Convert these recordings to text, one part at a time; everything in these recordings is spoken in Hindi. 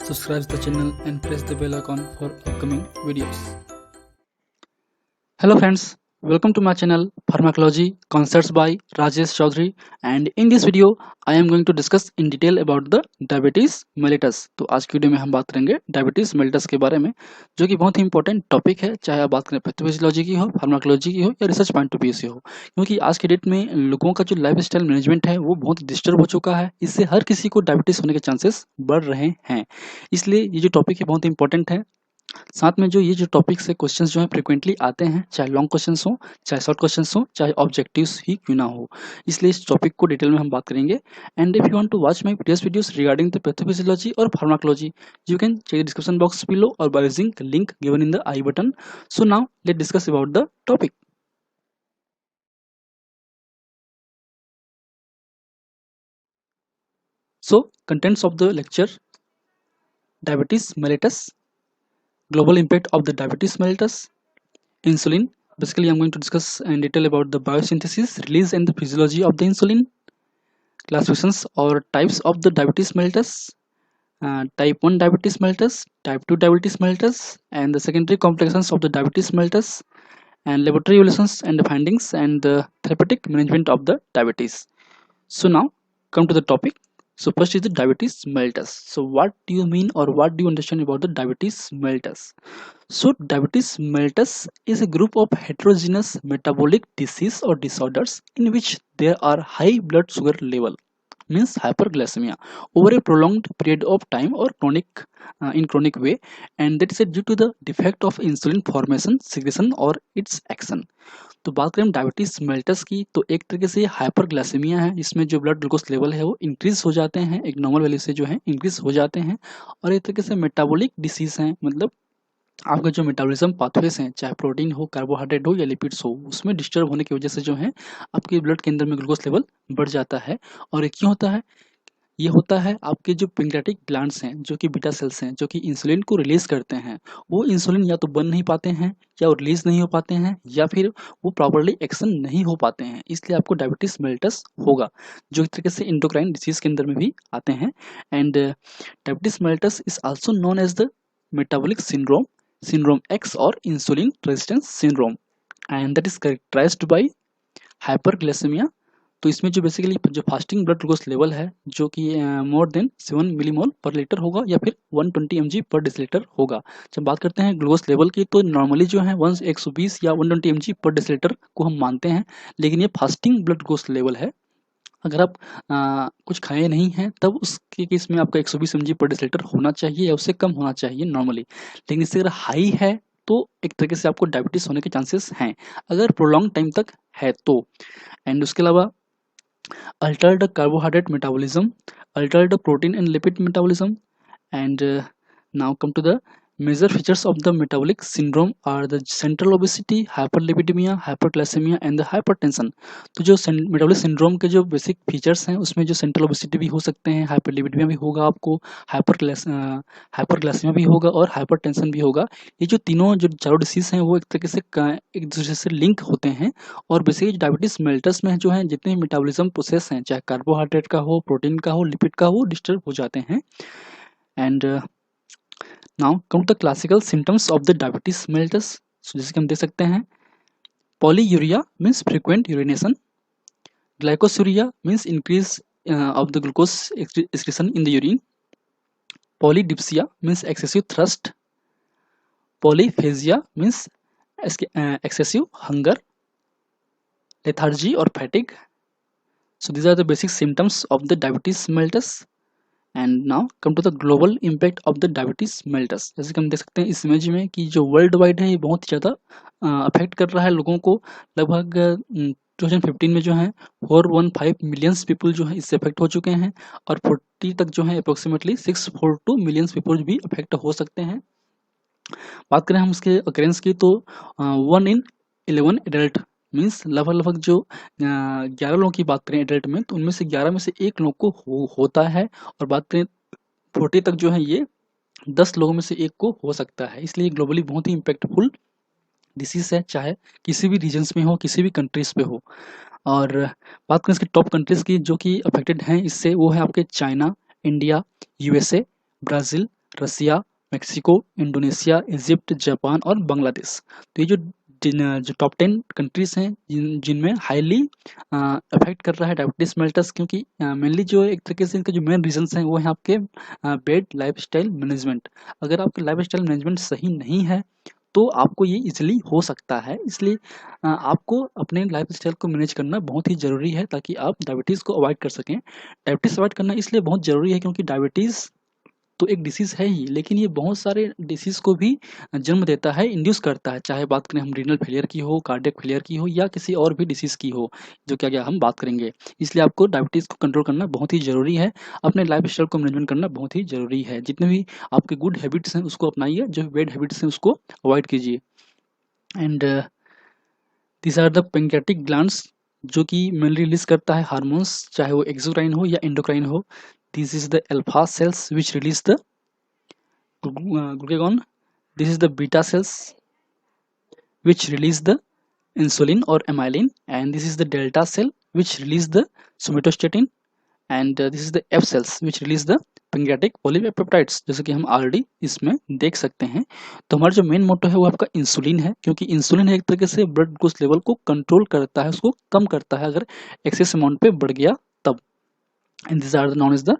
subscribe the channel and press the bell icon for upcoming videos. Hello friends, welcome to my channel Pharmacology Concepts by Rajesh Chaudhary, and in this video I am going to discuss in detail about the diabetes mellitus। तो आज की वीडियो में हम बात करेंगे डायबिटीज मेलिटस के बारे में, जो कि बहुत ही इंपॉर्टेंट टॉपिक है, चाहे आप बात करें पैथोफिजियोलॉजी की हो, फार्माकोलॉजी की हो या रिसर्च पॉइंट ऑफ व्यू से हो। क्योंकि आज के डेट में लोगों का जो लाइफ स्टाइल मैनेजमेंट है वो बहुत डिस्टर्ब हो चुका है, इससे हर किसी को डायबिटीज होने के चांसेस बढ़ रहे हैं। इसलिए ये जो टॉपिक है बहुत इंपॉर्टेंट है। साथ में जो ये जो टॉपिक्स है, क्वेश्चंस जो है फ्रिक्वेंटली आते हैं, चाहे लॉन्ग क्वेश्चंस हो, चाहे शॉर्ट क्वेश्चंस हो, चाहे ऑब्जेक्टिव्स ही क्यों ना हो। इसलिए इस टॉपिक को डिटेल में हम बात करेंगे। And if you want to watch my previous videos regarding the pathophysiology और pharmacology, you can check the description box below और by using link given in the I button. So now let discuss about the topic. So contents of the lecture: diabetes mellitus, global impact of the diabetes mellitus, insulin. Basically I'm going to discuss in detail about the biosynthesis, release and the physiology of the insulin, classifications or types of the diabetes mellitus, type 1 diabetes mellitus, type 2 diabetes mellitus, and the secondary complications of the diabetes mellitus, and laboratory evaluations and the findings, and the therapeutic management of the diabetes. So now come to the topic. So first is the diabetes mellitus. So what do you mean or what do you understand about the diabetes mellitus? So diabetes mellitus is a group of heterogeneous metabolic disease or disorders in which there are high blood sugar level, means hyperglycemia, over a prolonged period of time or in chronic way, and that is due to the defect of insulin formation, secretion or its action. तो बात करें डायबिटीज मेलिटस की, तो एक तरीके से हाइपरग्लाइसेमिया है, इसमें जो ब्लड ग्लूकोज लेवल है वो इंक्रीज हो जाते हैं, एक नॉर्मल वैल्यू से जो है इंक्रीज हो जाते हैं। और एक तरीके से मेटाबॉलिक डिसीज है, मतलब आपका जो मेटाबॉलिज्म पाथवेज हैं, चाहे प्रोटीन हो, कार्बोहाइड्रेट हो या लिपिड्स हो, उसमें डिस्टर्ब होने की वजह से जो है आपके ब्लड के अंदर में ग्लूकोज लेवल बढ़ जाता है। और ये क्यों होता है? ये होता है आपके जो पैंक्रियाटिक ग्लैंड्स हैं, जो कि बीटा सेल्स हैं, जो कि इंसुलिन को रिलीज करते हैं, वो इंसुलिन या तो बन नहीं पाते हैं, या वो रिलीज नहीं हो पाते हैं, या फिर वो प्रॉपर्ली एक्शन नहीं हो पाते हैं, इसलिए आपको डायबिटीज मेलिटस होगा, जो एक तरीके से इंडोक्राइन डिसीज के अंदर में भी आते हैं। And diabetes mellitus is also known as the metabolic syndrome, syndrome X और insulin resistance syndrome, and that is characterized by hyperglycaemia. तो इसमें जो बेसिकली जो फास्टिंग ब्लड ग्लूकोज लेवल है, जो कि मोर देन 7 मिलीमोल पर लीटर होगा या फिर 120 mg पर डेसीलीटर होगा। जब बात करते हैं ग्लूकोज लेवल की, तो नॉर्मली जो है 120 या 120 mg पर डेसीलीटर को हम मानते हैं, लेकिन ये फास्टिंग ब्लड ग्लूकोज लेवल है। अगर आप कुछ खाए नहीं हैं तब उसके केस में आपका 120 mg पर डेसीलीटर होना चाहिए या उससे कम होना चाहिए नॉर्मली। लेकिन इससे अगर हाई है तो एक तरीके से आपको डायबिटीज होने के चांसेस हैं, अगर प्रोलॉन्ग टाइम तक है तो। एंड उसके अलावा alter the carbohydrate metabolism, alter the protein and lipid metabolism, and now come to the major features of the metabolic syndrome are the central obesity, hyperlipidemia, hyperglycemia and the hypertension। तो जो मेटाबॉलिक सिंड्रोम के जो बेसिक फीचर्स हैं उसमें जो सेंट्रल ओबेसिटी भी हो सकते हैं, हाइपरलिपिडेमिया भी होगा आपको, हाइपरग्लाइसेमिया भी होगा और हाइपरटेंशन भी होगा। ये जो तीनों जो चारों डिसीज हैं वो एक तरीके से एक दूसरे से लिंक होते हैं, और बेसिकली डायबिटीज मेलिटस में जो है जितने मेटाबॉलिज्म प्रोसेस हैं, चाहे कार्बोहाइड्रेट का हो, प्रोटीन का हो, लिपिड का हो, डिस्टर्ब हो जाते हैं। And now come to the classical symptoms of the diabetes mellitus. जैसे कि हम देख सकते हैं, polyuria means frequent urination, glycosuria means increase of the glucose excretion in the urine, polydipsia means excessive thirst, polyphagia means excessive hunger, lethargy or fatigue. So these are the basic symptoms of the diabetes mellitus. And now come to the global impact of the diabetes mellitus। जैसे कि हम देख सकते हैं इस इमेज में कि जो वर्ल्ड वाइड है ये बहुत ज़्यादा अफेक्ट कर रहा है लोगों को। लगभग 2015 में जो है 415 मिलियंस पीपल जो है इससे अफेक्ट हो चुके हैं, और 40 तक जो है अप्रोक्सीमेटली 642 मिलियंस पीपल भी अफेक्ट हो सकते हैं। बात करें हम उसके अकरेंस की, तो 1 in 11 एडल्ट मीन्स लगभग जो 11 लोगों की बात करें एडल्ट में, तो उनमें से 11 में से एक लोग को होता है। और बात करें 40 तक जो है ये 10 लोगों में से एक को हो सकता है। इसलिए ग्लोबली बहुत ही इम्पैक्टफुल डिसीज है, चाहे किसी भी रीजन्स में हो, किसी भी कंट्रीज पे हो। और बात करें इसके टॉप कंट्रीज की जो कि अफेक्टेड हैं इससे, वो है आपके चाइना, इंडिया, यूएसए, ब्राज़ील, रसिया, मेक्सिको, इंडोनेशिया, इजिप्ट, जापान और बांग्लादेश। तो ये जो टॉप 10 कंट्रीज़ हैं जिनमें हाईली अफेक्ट कर रहा है डायबिटीज़ मेलिटस, क्योंकि मेनली जो एक तरीके से इनके जो मेन रीजंस हैं वो है आपके बैड लाइफस्टाइल मैनेजमेंट। अगर आपका लाइफस्टाइल मैनेजमेंट सही नहीं है तो आपको ये इजीली हो सकता है। इसलिए आपको अपने लाइफस्टाइल को मैनेज करना बहुत ही ज़रूरी है ताकि आप डायबिटीज़ को अवॉइड कर सकें। डायबिटीज़ अवॉइड करना इसलिए बहुत ज़रूरी है क्योंकि डायबिटीज़ तो एक डिसीज़ है ही, लेकिन ये बहुत सारे डिसीज़ को भी जन्म देता है, इंड्यूस करता है। चाहे बात करें हम रीनल फेलियर की हो, कार्डियक फेलियर की हो या किसी और भी डिसीज़ की हो, जो क्या-क्या हम बात करेंगे। इसलिए आपको डायबिटीज़ को कंट्रोल करना बहुत ही ज़रूरी है। अपने लाइफ़स्टाइल को मैनेजमेंट करना बहुत ही ज़रूरी है। जितने भी आपके गुड हैबिट्स हैं उसको अपनाइए, जो बैड हैबिट्स हैं उसको अवॉइड कीजिए। And these are the pancreatic glands जो कि मेनली रिलीज़ करता है हार्मोन्स, चाहे वो एक्सोक्राइन हो या एंडोक्राइन हो। This is the alpha cells which release the glucagon. This is the beta cells which release the insulin or amylin, and this is the delta cell which release the somatostatin, and this is the F cells which release the pancreatic polypeptides, जैसे कि हम ऑलरेडी इसमें देख सकते हैं। तो हमारा जो मेन मोटो है वो आपका इंसुलिन है, क्योंकि इंसुलिन एक तरीके से ब्लड ग्लूकोज लेवल को कंट्रोल करता है, उसको कम करता है अगर एक्सेस अमाउंट पे बढ़ गया तब। And this are known as the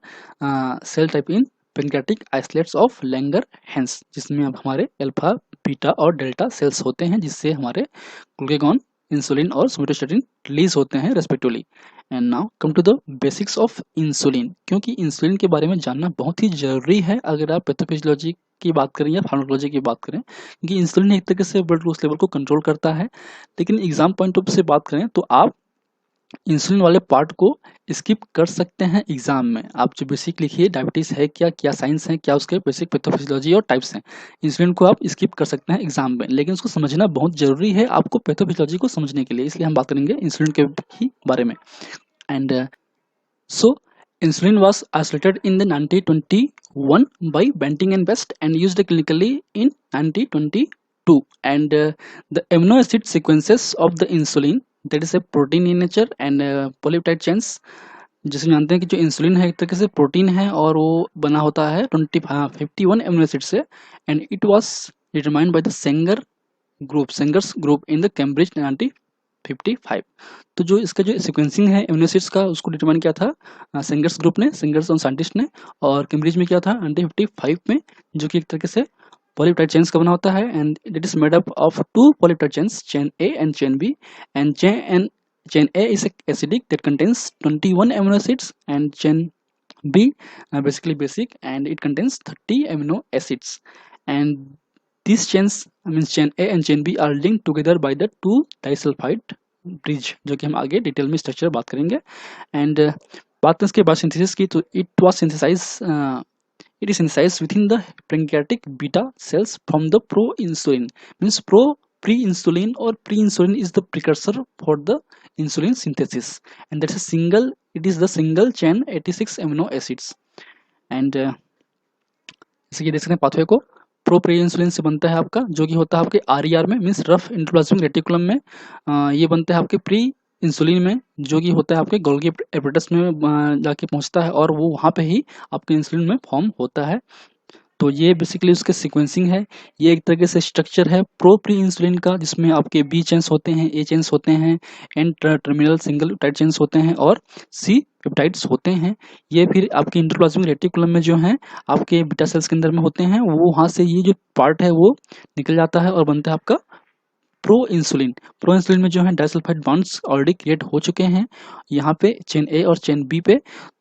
cell type in pancreatic isolates of Langerhans, जिसमें अब हमारे अल्फा, बीटा और डेल्टा सेल्स होते हैं, जिससे हमारे ग्लूकागॉन, इंसुलिन और सोमेटोस्टेटिन रिलीज होते हैं respectively. And now come to the basics of insulin, क्योंकि इंसुलिन के बारे में जानना बहुत ही ज़रूरी है अगर आप पैथोफिजियोलॉजी की बात करें या फार्माकोलॉजी की बात करें, क्योंकि इंसुलिन एक तरीके से ब्लड ग्लूकोज लेवल को कंट्रोल करता है। लेकिन एग्जाम पॉइंट ऑफ से बात करें तो आप इंसुलिन वाले पार्ट को स्किप कर सकते हैं एग्जाम में। आप जो बेसिक लिखिए डायबिटीज़ है क्या, क्या साइंस है, क्या उसके बेसिक पैथोफिजियोलॉजी और टाइप्स हैं। इंसुलिन को आप स्किप कर सकते हैं एग्जाम में, लेकिन उसको समझना बहुत ज़रूरी है आपको पैथोफिजियोलॉजी को समझने के लिए, इसलिए हम बात करेंगे इंसुलिन के ही बारे में। And so insulin was isolated in the 1921 by Banting and West and used clinically in 1922, and the amino acid sequences of the insulin, that is a protein in nature, and polypeptide chains, जिसे जानते हैं कि जो इंसुलिन है एक तरीके से प्रोटीन है और वो बना होता है 51 एमिनो एसिड से, and it was determined by the Sanger's group in the Cambridge 1955। तो जो इसका जो सीक्वेंसिंग है एमिनो एसिड्स का उसको डिटरमाइन किया था सेंगर्स ग्रुप ने, सेंगर्स और साइंटिस्ट ने, और कैम्ब्रिज में किया था 1955 में, जो कि एक तरीके से पॉलीपेप्टाइड चेन्स का बना होता है, and it is made up of two polypeptide chains, chain A and chain B, and chain A is acidic that contains 21 amino acids, and chain B basically basic and it contains 30 amino acids, and these chains means chain A and chain B are linked together by the 2 disulfide bridge, जो कि हम आगे डिटेल में स्ट्रक्चर बात करेंगे। एंड बात करें इसके बायोसिंथेसिस की, तो it is synthesized within the pancreatic beta cells from the pro-insulin, means pre-insulin or pre-insulin is the precursor for the insulin synthesis, and that's it is the single chain 86 amino acids, and जैसे कि देख सकते हैं पाथवे को प्रो प्री इंसुलिन से बनता है आपका, जो कि होता है आपके आरईआर में, मींस रफ इंडोप्लाज्मिक रेटिकुलम में, ये बनता है आपके प्री इंसुलिन में, जो कि होता है आपके गोल्गी एपरेटस में जाके पहुंचता है और वो वहाँ पे ही आपके इंसुलिन में फॉर्म होता है। तो ये बेसिकली उसके सीक्वेंसिंग है। ये एक तरीके से स्ट्रक्चर है प्रो प्री इंसुलिन का, जिसमें आपके बी चेन्स होते हैं, ए चेन्स होते हैं, N terminal single peptide chains होते हैं और सी पेप्टाइड्स होते हैं। ये फिर आपके इंडोप्लाज्मिक रेटिकुलम में जो है आपके बीटा सेल्स के अंदर में होते हैं, वो वहाँ से ये जो पार्ट है वो निकल जाता है और बनता है आपका प्रो इंसुलिन में जो है डाइसल्फाइड बॉन्ड्स ऑलरेडी क्रिएट हो चुके हैं यहाँ पे चेन ए और चेन बी पे।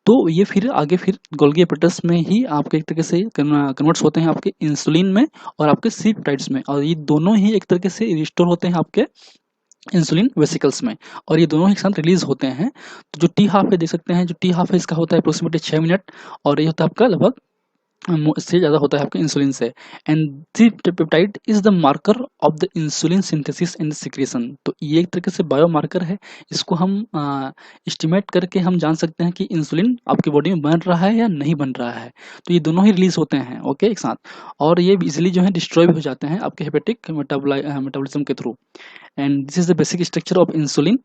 तो ये फिर आगे फिर गोल्गी एपेटस में ही आपके एक तरीके से कन्वर्ट्स होते हैं आपके इंसुलिन में और आपके सी पेप्टाइड्स में, और ये दोनों ही एक तरीके से रिस्टोर होते हैं आपके इंसुलिन वेसिकल्स में, और ये दोनों एक साथ रिलीज होते हैं। तो जो टी हाफ है देख सकते हैं, जो टी हाफ है इसका होता है अप्रोक्सीमेटली 6 मिनट, और ये होता है आपका लगभग इससे ज़्यादा होता है आपके इंसुलिन से। And peptide is the marker of the insulin synthesis and secretion. तो ये एक तरीके से बायोमार्कर है, इसको हम एस्टिमेट करके हम जान सकते हैं कि इंसुलिन आपकी बॉडी में बन रहा है या नहीं बन रहा है। तो ये दोनों ही रिलीज होते हैं ओके एक साथ, और ये इजिली जो है डिस्ट्रॉय भी हो जाते हैं आपके हेपेटिक मेटाबॉलिज्म के through. And this is the basic structure of insulin.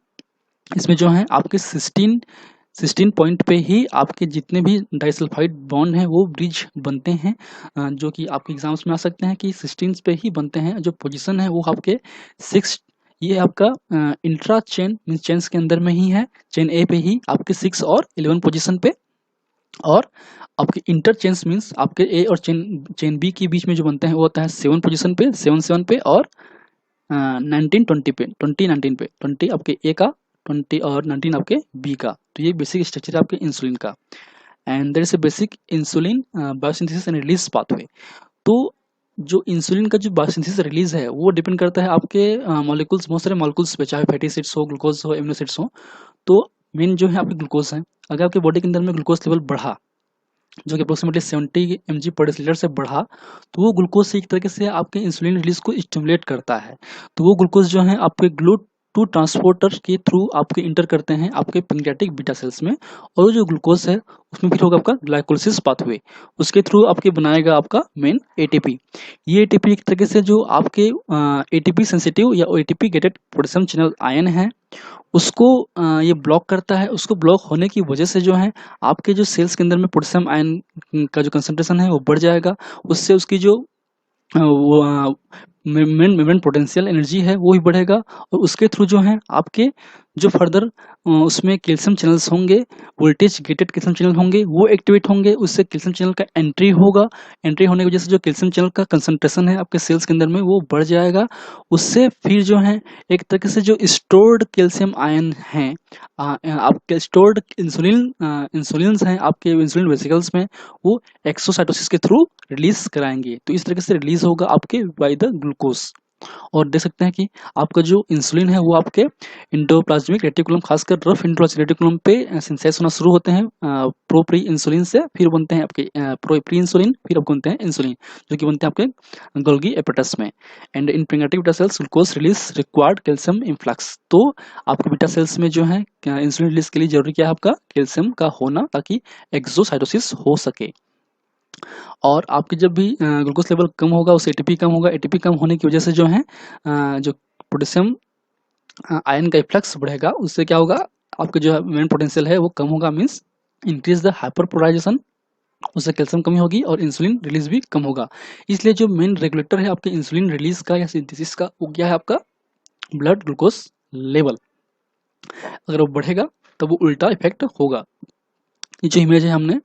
इसमें जो है आपके 16 पॉइंट पे ही आपके जितने भी डाइसल्फाइड बॉन्ड हैं वो ब्रिज बनते हैं, जो कि आपके एग्जाम्स में आ सकते हैं कि 16 पे ही बनते हैं। जो पोजीशन है वो आपके 6, ये आपका इंट्रा चेन मीन चेन्स के अंदर में ही है, चेन ए पे ही आपके 6 और 11 पोजीशन पे, और आपके इंटर चेन्स मीन्स आपके ए और चेन चेन बी के बीच में जो बनते हैं वो होता है 7 पोजीशन पे, 7 पे, और 19 20 पे, 20 19 पे, 20 आपके ए का, 20 और 19 आपके बी का। तो ये बेसिक स्ट्रक्चर है आपके इंसुलिन का, and there is a basic insulin biosynthesis and release pathway. तो जो इंसुलिन का जो बायोसिंथेसिस रिलीज है वो डिपेंड करता है आपके मॉलिक्यूल्स, बहुत सारे मॉलिक्यूल्स पे, चाहे फैटी एसिड्स हो, ग्लूकोज हो, एमिनो एसिड्स हो। तो मेन जो है आपके ग्लूकोज है। अगर आपके बॉडी के अंदर में ग्लूकोज लेवल बढ़ा, जो कि अप्रोक्सीमेटली 70 mg पर डेसीलीटर से बढ़ा, तो वो ग्लूकोज से एक तरीके से आपके इंसुलिन रिलीज को स्टिमुलेट करता है। तो वो ग्लूकोज जो है आपके GLUT2 ट्रांसपोर्टर के थ्रू आपके इंटर करते हैं आपके पैंक्रियाटिक बीटा सेल्स में, और वो जो ग्लूकोज है उसमें फिर होगा आपका ग्लाइकोलिसिस पाथवे, उसके थ्रू आपके बनाएगा आपका मेन एटीपी। ये एटीपी एक तरीके से जो आपके एटीपी सेंसिटिव या ATP gated potassium channel ion है उसको ये ब्लॉक करता है। उसको ब्लॉक होने की वजह से जो है आपके जो सेल्स के अंदर में पोटेशियम आयन का जो कंसंट्रेशन है वो बढ़ जाएगा। उससे उसकी जो वो मेन पोटेंशियल एनर्जी है वो ही बढ़ेगा, और उसके थ्रू जो है आपके जो फर्दर उसमें कैल्शियम चैनल्स होंगे, वोल्टेज गेटेड कैल्शियम चैनल होंगे, वो एक्टिवेट होंगे। उससे कैल्शियम चैनल का एंट्री होगा, एंट्री होने की वजह से जो कैल्शियम चैनल का कंसंट्रेशन है आपके सेल्स के अंदर में वो बढ़ जाएगा। उससे फिर जो है एक तरीके से जो स्टोर्ड कैल्शियम आयन हैं, आपके स्टोर्ड इंसुलिन हैं आपके इंसुलिन वेसिकल्स में, वो एक्सोसाइटोसिस के थ्रू रिलीज कराएंगे। तो इस तरीके से रिलीज होगा आपके बाय द ग्लूकोज। और देख सकते हैं कि आपका जो इंसुलिन है वो आपके इंडोप्लाज्मिक रेटिकुलम, खासकर रफ इंडोप्लाज्मिक रेटिकुलम पे सिंथेसाइज होना शुरू होते हैं प्रो प्री इंसुलिन से, फिर बनते हैं आपके प्रो प्री इंसुलिन, फिर आपको बनते हैं इंसुलिन, जो कि बनते हैं आपके गोल्गी एपेटस में। And in pancreatic beta cells glucose release required calcium influx. तो आपके बीटा सेल्स में जो है इंसुलिन रिलीज के लिए जरूरी क्या है आपका कैल्शियम का होना, ताकि एक्सोसाइटोसिस हो सके। और आपकी जब भी ग्लूकोज लेवल कम होगा उससे एटीपी कम होगा, एटीपी कम होने की वजह से जो है जो पोटेशियम आयन का इफ्लक्स बढ़ेगा। उससे क्या होगा, आपके जो मेन पोटेंशियल है वो कम होगा, मीन्स इंक्रीज द हाइपरपोलराइजेशन, उससे कैल्शियम कमी होगी और इंसुलिन रिलीज भी कम होगा। इसलिए जो मेन रेगुलेटर है आपके इंसुलिन रिलीज का या सिंथेसिस का वो क्या है आपका ब्लड ग्लूकोज लेवल। अगर वो बढ़ेगा तब वो उल्टा इफेक्ट होगा। ये जो इमेज है हमने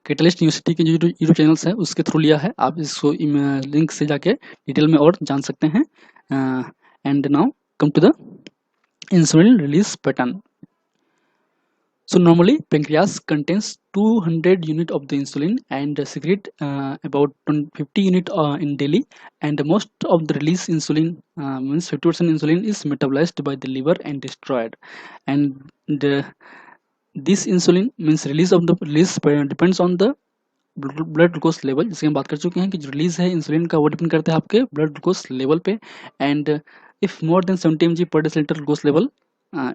कैटलिस्ट यूनिवर्सिटी के जो यूट्यूब चैनल्स है उसके थ्रू लिया है, आप इसको लिंक से जाके डिटेल में और जान सकते हैं। And now come to the insulin release pattern. So normally pancreas contains 200 unit of the insulin and secrete about 50 unit in daily, and most of the release insulin means 50% insulin is metabolized by the liver and destroyed, and this insulin means release depends on the blood glucose level, जिसकी हम बात कर चुके हैं कि जो रिलीज है इंसुलिन का वो डिपेंड करता है आपके ब्लड ग्लूकोज लेवल पे। And if more than 70 mg per decilitre glucose level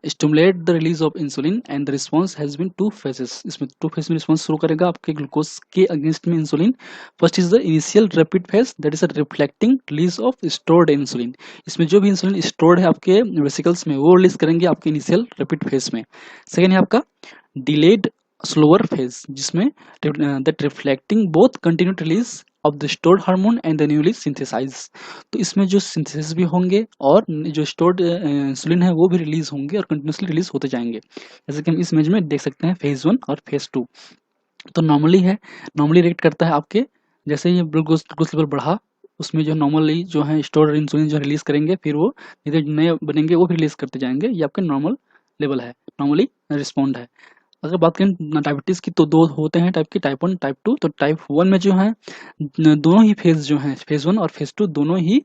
stimulate the release of insulin and the response has been two phases. इसमें टू फेज में रिस्पॉन्स शुरू करेगा आपके ग्लूकोज के अगेंस्ट में insulin. First is the initial rapid phase, that is a reflecting release of stored insulin. इसमें जो भी इंसुलिन स्टोर्ड है आपके वेसिकल्स में वो रिलीज करेंगे आपके इनिशियल रैपिड फेज में। सेकेंड है आपका डिलेड स्लोअर फेज, जिसमें that reflecting both continued release of the stored hormone and the newly synthesize. तो इसमें जो सिंथेसिस भी होंगे और जो स्टोर्ड इंसुलिन है वो भी रिलीज होंगे और कंटिन्यूसली रिलीज होते जाएंगे, जैसे कि हम इस इमेज में देख सकते हैं फेज 1 और फेज 2। तो नॉर्मली रिएक्ट करता है आपके, जैसे ही ग्लूकोज लेवल बढ़ा उसमें जो नॉर्मली जो है स्टोर्ड इंसुलिन जो रिलीज करेंगे, फिर वो इधर नए बनेंगे वो भी रिलीज करते जाएंगे। ये आपके नॉर्मल लेवल है, नॉर्मली रिस्पॉन्ड है। अगर बात करें डायबिटीज़ की तो दो होते हैं टाइप की, टाइप 1 टाइप 2। तो टाइप 1 में जो है दोनों ही फेज जो हैं, फेज 1 और फेज 2 दोनों ही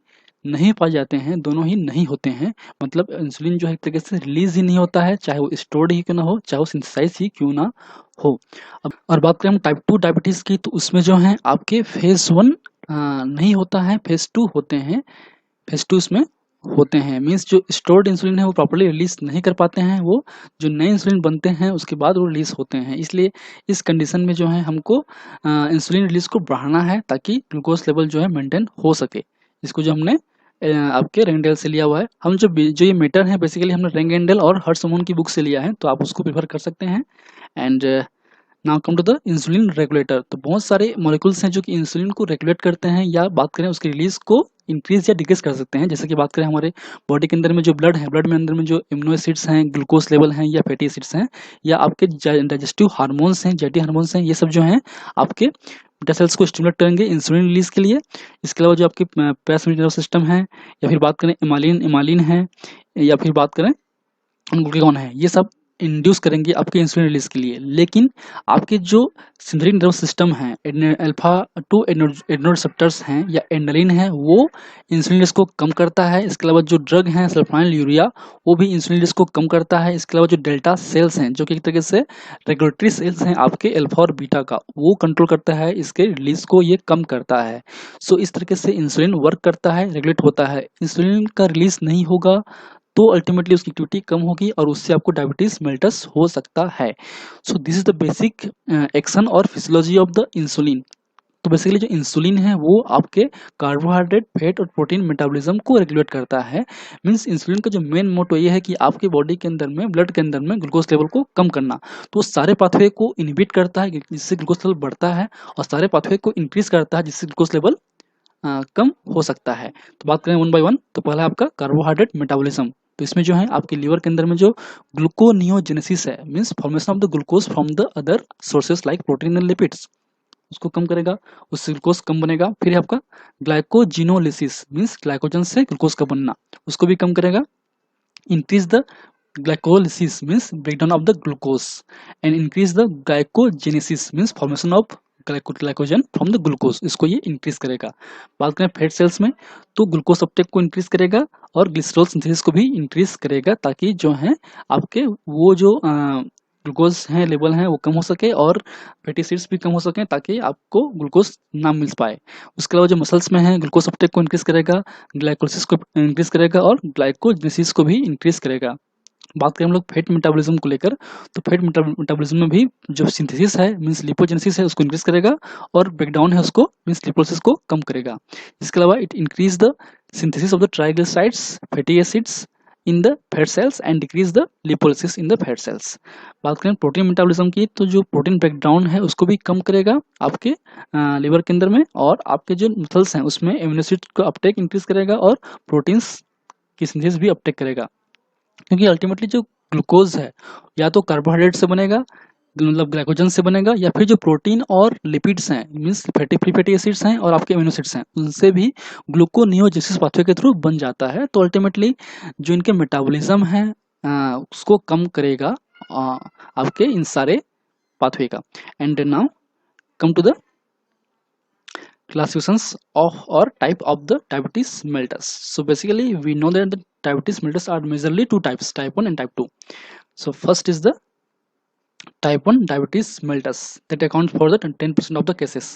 नहीं पाए जाते हैं, दोनों ही नहीं होते हैं। मतलब इंसुलिन जो है एक तरीके से रिलीज ही नहीं होता है, चाहे वो स्टोर्ड ही क्यों ना हो, चाहे वो सिंथेसाइज ही क्यों ना हो। अब और बात करें हम टाइप 2 डायबिटीज़ की, तो उसमें जो है आपके फेज 1 नहीं होता है, फेज 2 होते हैं। फेज 2 इसमें होते हैं, मीन्स जो स्टोर्ड इंसुलिन है वो प्रॉपर्ली रिलीज नहीं कर पाते हैं, वो जो नए इंसुलिन बनते हैं उसके बाद वो रिलीज होते हैं। इसलिए इस कंडीशन में जो है हमको इंसुलिन रिलीज को बढ़ाना है ताकि ग्लूकोज लेवल जो है मेंटेन हो सके। इसको जो हमने आपके रेंगडेल से लिया हुआ है। हम जो ये मैटर है बेसिकली हमने रेंगडेल और हर्ट्समोन की बुक से लिया है, तो आप उसको प्रेफर कर सकते हैं। And now come to the insulin regulator. तो बहुत सारे मॉलिक्यूल्स हैं जो कि इंसुलिन को रेगुलेट करते हैं, या बात करें उसकी रिलीज को इंक्रीज या डिक्रीज कर सकते हैं। जैसे कि बात करें हमारे बॉडी के अंदर में जो ब्लड है, ब्लड में अंदर में जो इम्यूनो एसिड्स हैं, ग्लूकोज लेवल हैं या फैटी एसिड्स हैं, या आपके डाइजेस्टिव हार्मोन्स हैं, जेटी हार्मोन्स हैं, ये सब जो हैं आपके बीटा सेल्स को स्टिमुलेट करेंगे इंसुलिन रिलीज के लिए। इसके अलावा जो आपके पैरासिम्पैथेटिक नर्वस सिस्टम है, या फिर बात करें इमालिन इमालिन है, या फिर बात करें ग्लूकागॉन है, ये सब इंड्यूस करेंगे आपके इंसुलिन रिलीज के लिए। लेकिन आपके जो सिंथेटिक नर्वस सिस्टम है, अल्फा टू एड्रेनर्जिक रिसेप्टर्स हैं या एड्रेनलिन है, वो इंसुलिन रिलीज को कम करता है। इसके अलावा जो ड्रग है सल्फाइल यूरिया, वो भी इंसुलिन रिलीज को कम करता है। इसके अलावा जो डेल्टा सेल्स हैं, जो कि एक तरीके से रेगुलेटरी सेल्स हैं आपके अल्फा और बीटा का, वो कंट्रोल करता है, इसके रिलीज को ये कम करता है। सो इस तरीके से इंसुलिन वर्क करता है, रेगुलेट होता है। इंसुलिन का रिलीज नहीं होगा तो अल्टीमेटली उसकी एक्टिविटी कम होगी और उससे आपको डायबिटीज मेल्टस हो सकता है। So this is the basic action और फिजियोलॉजी ऑफ द इंसुलिन। तो बेसिकली जो इंसुलिन है वो आपके कार्बोहाइड्रेट, फैट और प्रोटीन मेटाबॉलिज्म को रेगुलेट करता है। मींस इंसुलिन का जो मेन मोटो ये है कि आपके बॉडी के अंदर में, ब्लड के अंदर में ग्लूकोज लेवल को कम करना। तो सारे पाथवे को इनहिबिट करता है जिससे ग्लूकोज लेवल बढ़ता है, और सारे पाथवे को इंक्रीज करता है जिससे ग्लूकोज लेवल कम हो सकता है। तो बात करें वन बाय वन, तो पहला आपका कार्बोहाइड्रेट मेटाबॉलिज्म। तो इसमें जो है आपके लीवर के अंदर में जो ग्लूकोनियोजेनेसिस है, means formation of the glucose from the other sources like protein and lipids, उसको कम करेगा, उससे ग्लूकोज कम बनेगा। फिर आपका ग्लाइकोजिनोलिसिस, मींस ग्लाइकोजन से ग्लूकोज का बनना, उसको भी कम करेगा। Increase the glycolysis means breakdown of the glucose, and increase the glycogenesis means formation of glycogen from the glucose, इसको ये इंक्रीज करेगा। बात करें फैट सेल्स में, तो ग्लूकोज अपटेक को इंक्रीज करेगा और ग्लिसरॉल सिंथेसिस को भी इंक्रीज करेगा, ताकि जो है आपके वो जो ग्लूकोज है लेवल है वो कम हो सके और फैटी एसिड्स भी कम हो सके, ताकि आपको ग्लूकोज ना मिल पाए। उसके अलावा जो मसल्स में है, ग्लूकोज अपटेक को इंक्रीज करेगा, ग्लाइकोलिसिस को इंक्रीज करेगा और ग्लाइकोजेनेसिस को भी इंक्रीज करेगा। बात करें हम लोग फैट मेटाबॉलिज्म को लेकर, तो फैट मेटाबॉलिज्म में भी जो सिंथेसिस है मींस लिपोजेनेसिस है उसको इंक्रीज करेगा, और ब्रेकडाउन है उसको मींस लिपोलिसिस को कम करेगा। इसके अलावा it increase the synthesis of the triglycerides, fatty acids in the fat cells and decrease the lipolysis in the fat cells. बात करें प्रोटीन मेटाबॉलिज्म की, तो जो प्रोटीन ब्रेकडाउन है उसको भी कम करेगा आपके लिवर के अंदर में, और आपके जो मसल्स हैं उसमें एमिनो एसिड का अपटेक इंक्रीज करेगा और प्रोटीन्स की सिंथेसिस भी अपटेक करेगा। क्योंकि अल्टीमेटली जो ग्लूकोज है या तो कार्बोहाइड्रेट से बनेगा, मतलब ग्लाइकोजन से बनेगा, या फिर जो प्रोटीन और लिपिड्स हैं मींस फ्री फैटी एसिड्स हैं और आपके अमीनो एसिड्स हैं, उनसे भी ग्लूकोनियोजेनेसिस पाथवे के थ्रू बन जाता है। तो अल्टीमेटली जो इनके मेटाबॉलिज्म है उसको कम करेगा आपके इन सारे पाथवे का। And now come to the classifications of or type of the diabetes mellitus. So basically we know that the diabetes mellitus are majorly two types, type 1 and type 2. So first is the type 1 diabetes mellitus that accounts for the 10% of the cases.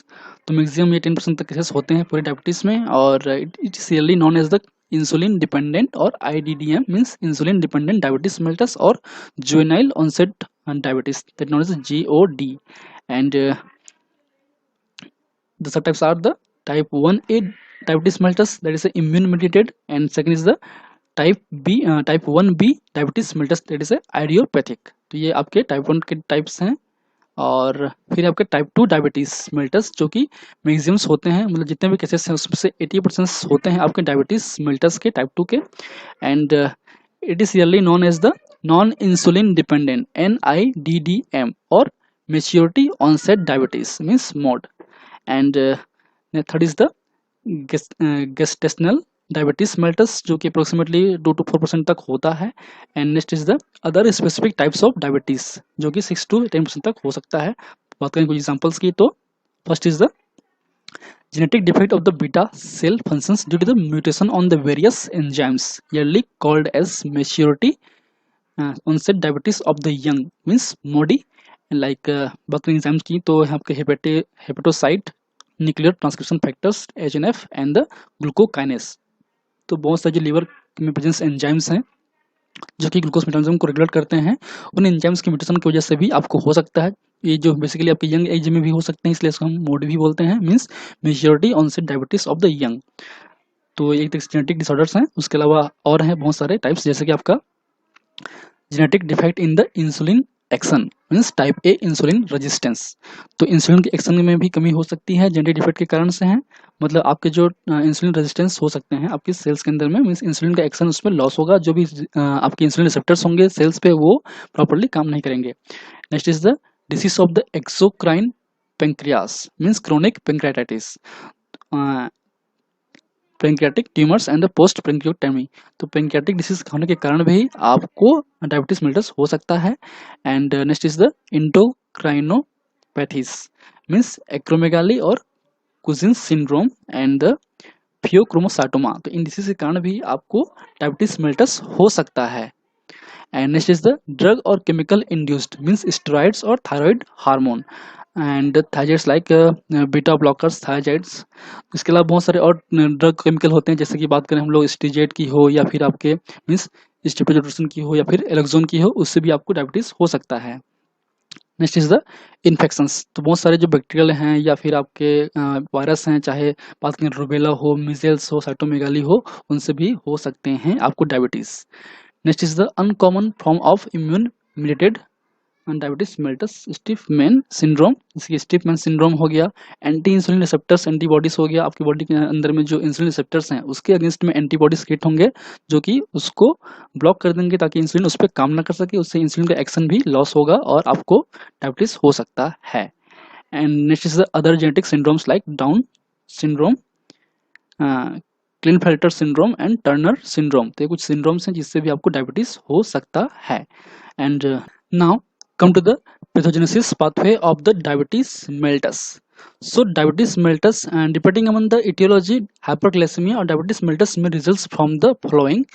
तो मैक्सिमम ये 10% तक केसेस होते हैं पूरे डायबिटीज में, और it is really known as the insulin dependent और IDDM means insulin dependent diabetes mellitus और juvenile onset diabetes that known as GOD. And the subtypes are the type 1A diabetes mellitus, that is immune mediated, and second is the type 1B diabetes mellitus, that is idiopathic. तो ये आपके टाइप 1 के टाइप्स हैं। और फिर आपके टाइप 2 डायबिटीज मेल्टस, जो कि मैक्सिमम्स होते हैं, मतलब जितने भी केसेस हैं उसमें से 80% होते हैं आपके डायबिटीज मेल्टस के टाइप 2 के। And it is really known as the non insulin dependent NIDDM और maturity onset diabetes means MOD. And third is the gestational diabetes mellitus, जो कि अप्रोक्सीमेटली 2 to 4% तक होता है। And next is the other specific types of diabetes, जो कि 6 to 10% तक हो सकता है। बात करें कुछ एग्जांपल्स की, तो first is the genetic defect of the beta cell functions due to the mutation on the various enzymes, yearly called as maturity onset diabetes of the young means MODY. Like बात करें एंजाइम्स की, तो आपके hepatocyte, nuclear transcription factors HNF and the glucokinase. तो बहुत सारे जो लीवर में प्रेजेंस एंजाइम्स हैं जो कि ग्लूकोज मेटाबॉलिज्म को रेगुलेट करते हैं, उन एंजाइम्स के म्यूटेशन की वजह से भी आपको हो सकता है। ये जो बेसिकली आपके यंग एज में भी हो सकते हैं, इसलिए इसको हम MOD भी बोलते हैं, means maturity onset diabetes of the young. तो एक जेनेटिक डिसऑर्डर्स हैं, उसके अलावा और हैं बहुत सारे टाइप्स, जैसे कि आपका genetic defect in the insulin action means type A insulin resistance. तो इंसुलिन के एक्शन में भी कमी हो सकती है, जेनेटिक डिफेक्ट के कारण से है। मतलब आपके जो इंसुलिन रेजिस्टेंस हो सकते हैं आपकी सेल्स के अंदर में, मीन्स इंसुलिन का एक्शन उसमें लॉस होगा, जो भी आपके इंसुलिन रिसेप्टर्स होंगे सेल्स पे वो प्रॉपर्ली काम नहीं करेंगे। Next is the disease of the exocrine pancreas means chronic pancreatitis, pancreatic tumours and the post pancreatectomy. तो पेंक्रियाटिक डिसीज होने के कारण भी आपको डायबिटीज मेलिटस हो सकता है। And next is the endocrinopathies means acromegaly और Cushing syndrome and the phaeochromocytoma. तो इन डिसीज के कारण भी आपको डायबिटीज मेलिटस हो सकता है। And next is the drug और केमिकल इंड्यूस्ड मीन्स स्टेरॉइड्स और thyroid hormone and thyroids like beta blockers thyroids. इसके अलावा बहुत सारे और ड्रग केमिकल होते हैं, जैसे कि बात करें हम लोग स्टीजेट की हो या फिर आपके मीन्स स्टेप्टोजोट्रोसिन की हो या फिर एलोक्सोन की हो, उससे भी आपको डायबिटीज हो सकता है। Next is the infections. तो बहुत सारे जो बैक्टीरियल हैं या फिर आपके वायरस हैं, चाहे बात करें रूबेला हो, मीजल्स हो, साइटोमेगाली हो, उनसे भी हो सकते हैं आपको diabetes. Next is the uncommon form of immune mediated diabetes mellitus stiff man syndrome. इसकी स्टिफमैन सिंड्रोम हो गया। एंटी इंसुलिन रिसेप्टर्स एंटीबॉडीज हो गया, आपकी बॉडी के अंदर में जो इंसुलिन रिसेप्टर्स हैं उसके अगेंस्ट में एंटीबॉडीज क्रिएट होंगे जो कि उसको ब्लॉक कर देंगे ताकि इंसुलिन उस पर काम ना कर सके, उससे इंसुलिन का एक्शन भी लॉस होगा और आपको डायबिटीज हो सकता है। And next is the other genetic syndromes like Down syndrome, Klinefelter syndrome and Turner syndrome. तो ये कुछ सिंड्रोम्स हैं जिससे भी आपको डायबिटीज हो सकता है। And now come to the pathogenesis pathway of the diabetes mellitus. So diabetes mellitus and depending on the etiology hyperglycemia और diabetes mellitus में results from the following,